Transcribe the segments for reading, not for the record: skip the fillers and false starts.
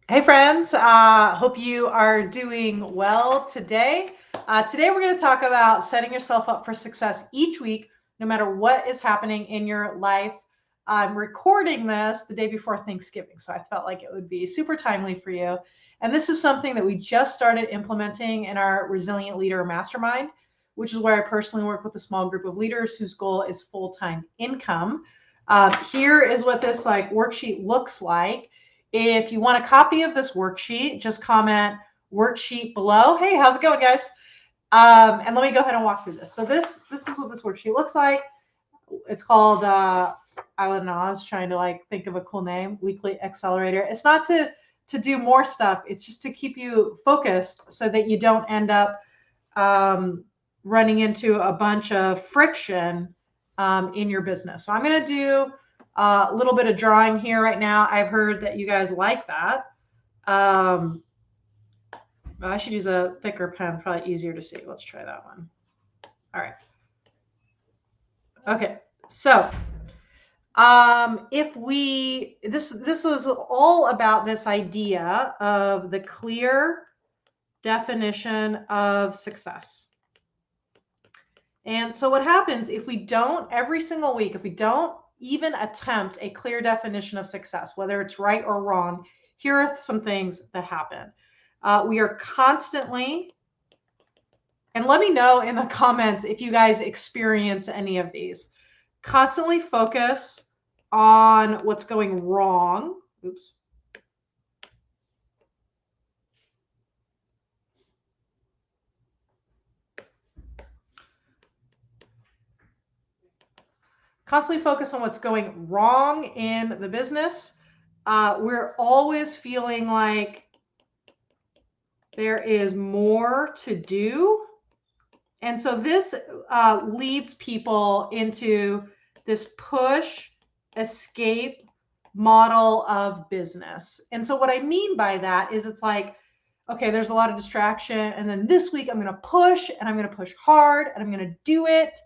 Hey friends, hope you are doing well today. Today we're going to talk about setting yourself up for success each week, no matter what is happening in your life. I'm recording this the day before Thanksgiving, so I felt like it would be super timely for you. And this is something that we just started implementing in our Resilient Leader Mastermind, which is where I personally work with a small group of leaders whose goal is full-time income. Here is what this worksheet looks like. If you want a copy of this worksheet, just comment worksheet below. Hey, how's it going, guys? And let me go ahead and walk through this. So this is what this worksheet looks like. It's called I don't know. I was trying to think of a cool name. Weekly Accelerator. It's not to do more stuff. It's just to keep you focused so that you don't end up running into a bunch of friction in your business. So I'm going to do a little bit of drawing here right now. I've heard that you guys like that. I should use a thicker pen, probably easier to see. Let's try that one. All right. Okay. So if we this is all about this idea of the clear definition of success. And so what happens if we don't, every single week, if we don't even attempt a clear definition of success, whether it's right or wrong, here are some things that happen. We are constantly, and let me know in the comments if you guys experience any of these, constantly focus on what's going wrong. Oops. Constantly focus on what's going wrong in the business. We're always feeling like there is more to do. And so this leads people into this push, escape model of business. And so what I mean by that is it's like, okay, there's a lot of distraction. And then this week I'm going to push and I'm going to push hard and I'm going to do it.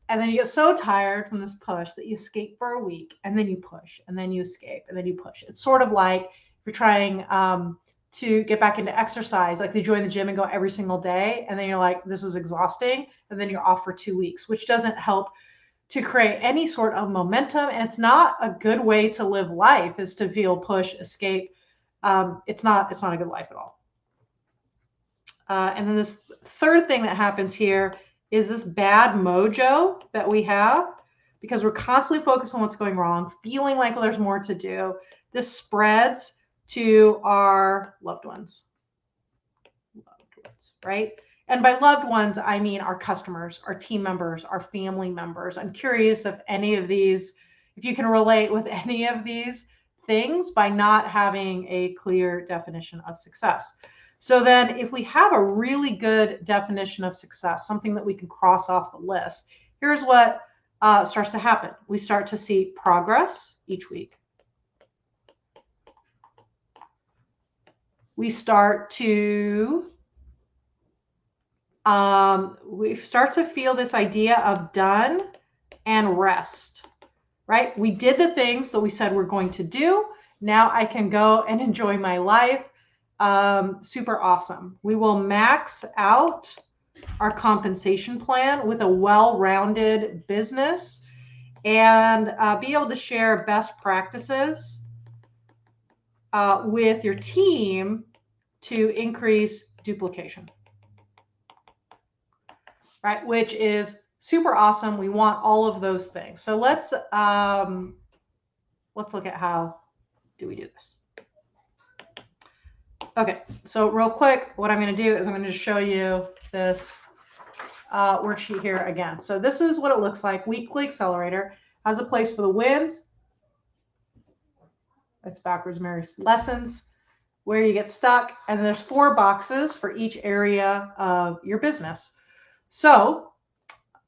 And then you get so tired from this push that you escape for a week and then you push and then you escape and then you push. It's sort of like if you're trying to get back into exercise, like you join the gym and go every single day, and then you're like, this is exhausting, and then you're off for 2 weeks, which doesn't help to create any sort of momentum. And it's not a good way to live life, is to feel push, escape. It's not a good life at all. And then this third thing that happens here is this bad mojo that we have because we're constantly focused on what's going wrong, feeling like there's more to do. This spreads to our loved ones, right? And by loved ones, I mean our customers, our team members, our family members. I'm curious if any of these, if you can relate with any of these things by not having a clear definition of success. So then if we have a really good definition of success, something that we can cross off the list, here's what starts to happen. We start to see progress each week. We start to feel this idea of done and rest, right? We did the things that we said we're going to do. Now I can go and enjoy my life. Super awesome. We will max out our compensation plan with a well-rounded business and be able to share best practices with your team to increase duplication, right? Which is super awesome. We want all of those things. So let's look at how do we do this. Okay, so real quick, what I'm going to do is I'm going to show you this worksheet here again. So this is what it looks like. Weekly Accelerator has a place for the wins. That's backwards, Mary's lessons, where you get stuck, and there's 4 boxes for each area of your business. So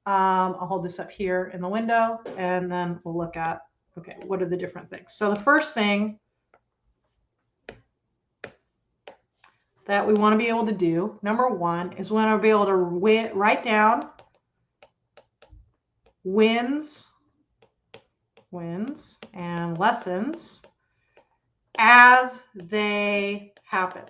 I'll hold this up here in the window, and then we'll look at, okay, what are the different things? So the first thing that we want to be able to do, number 1, is we want to be able to write down wins and lessons as they happen.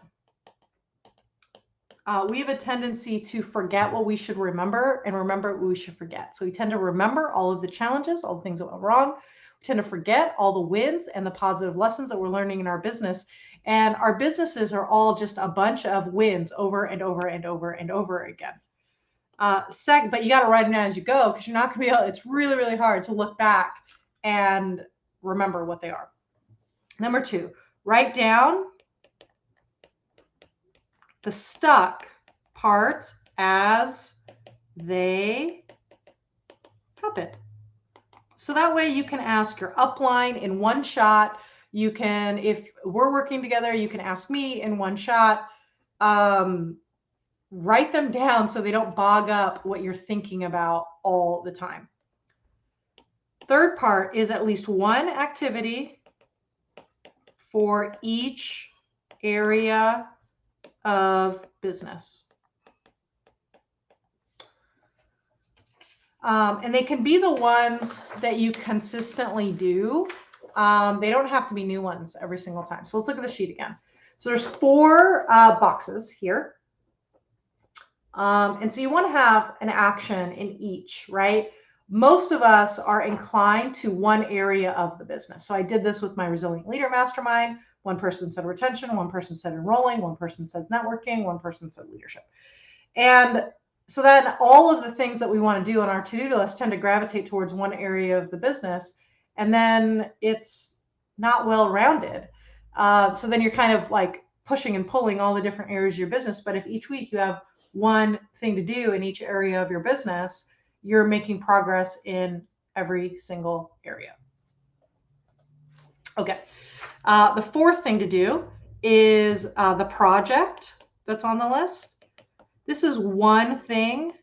We have a tendency to forget what we should remember and remember what we should forget. So we tend to remember all of the challenges, all the things that went wrong. We tend to forget all the wins and the positive lessons that we're learning in our business. And our businesses are all just a bunch of wins over and over and over and over again. But you got to write them down as you go, because you're not going to be able, it's really, really hard to look back and remember what they are. Number 2, write down the stuck parts as they happen. So that way you can ask your upline in one shot. You can, if we're working together, you can ask me in one shot. Write them down so they don't bog up what you're thinking about all the time. Third part is at least one activity for each area of business. And they can be the ones that you consistently do. They don't have to be new ones every single time. So let's look at the sheet again. So there's 4 boxes here. And so you want to have an action in each, right? Most of us are inclined to one area of the business. So I did this with my Resilient Leader Mastermind. One person said retention, one person said enrolling, one person said networking, one person said leadership. And so then all of the things that we want to do on our to-do list tend to gravitate towards one area of the business, and then it's not well-rounded. So then you're kind of like pushing and pulling all the different areas of your business. But if each week you have one thing to do in each area of your business, you're making progress in every single area. Okay. The 4th thing to do is the project that's on the list. This is one thing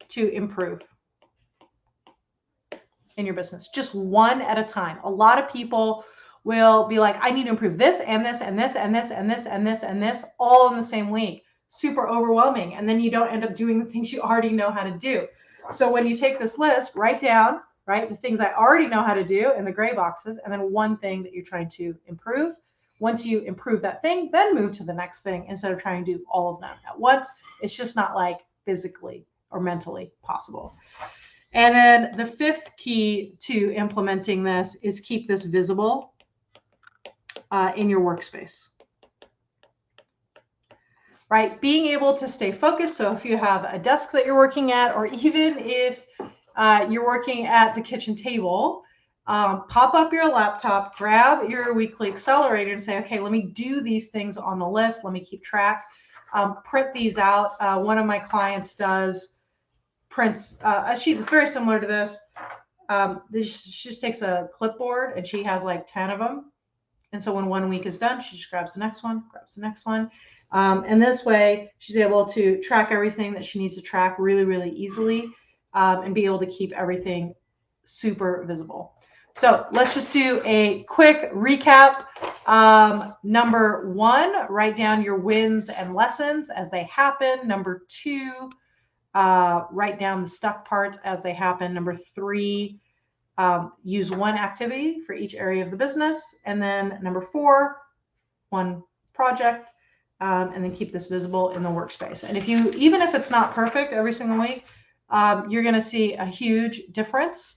to improve in your business, just one at a time. A lot of people will be like, I need to improve this and this and this and this and this and this and this all in the same week. Super overwhelming. And then you don't end up doing the things you already know how to do. So when you take this list, write down, right, the things I already know how to do in the gray boxes, and then one thing that you're trying to improve. Once you improve that thing, then move to the next thing instead of trying to do all of them at once. It's just not like physically or mentally possible. And then the 5th key to implementing this is keep this visible in your workspace. Right? Being able to stay focused. So if you have a desk that you're working at, or even if you're working at the kitchen table, pop up your laptop, grab your weekly accelerator and say, okay, let me do these things on the list. Let me keep track. Print these out. One of my clients prints a sheet that's very similar to this. She just takes a clipboard and she has like 10 of them. And so when one week is done, she just grabs the next one, and this way she's able to track everything that she needs to track really, really easily, and be able to keep everything super visible. So let's just do a quick recap. Number 1, write down your wins and lessons as they happen. Number 2, write down the stuck parts as they happen. Number 3, use one activity for each area of the business. And then number 4, one project, and then keep this visible in the workspace. And even if it's not perfect every single week, you're going to see a huge difference,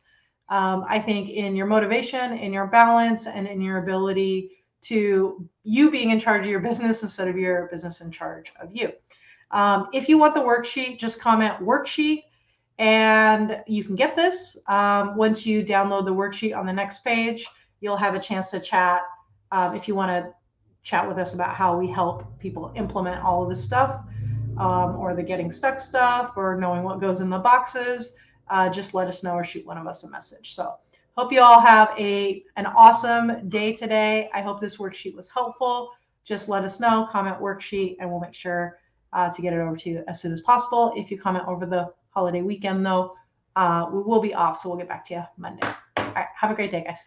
I think, in your motivation, in your balance, and in your ability to you being in charge of your business instead of your business in charge of you. If you want the worksheet, just comment worksheet, and you can get this. Once you download the worksheet on the next page, you'll have a chance to chat if you want to chat with us about how we help people implement all of this stuff, or the getting stuck stuff, or knowing what goes in the boxes. Just let us know or shoot one of us a message. So hope you all have an awesome day today. I hope this worksheet was helpful. Just let us know, comment worksheet, and we'll make sure to get it over to you as soon as possible. If you comment over the holiday weekend, though, we will be off, so we'll get back to you Monday. All right, have a great day, guys.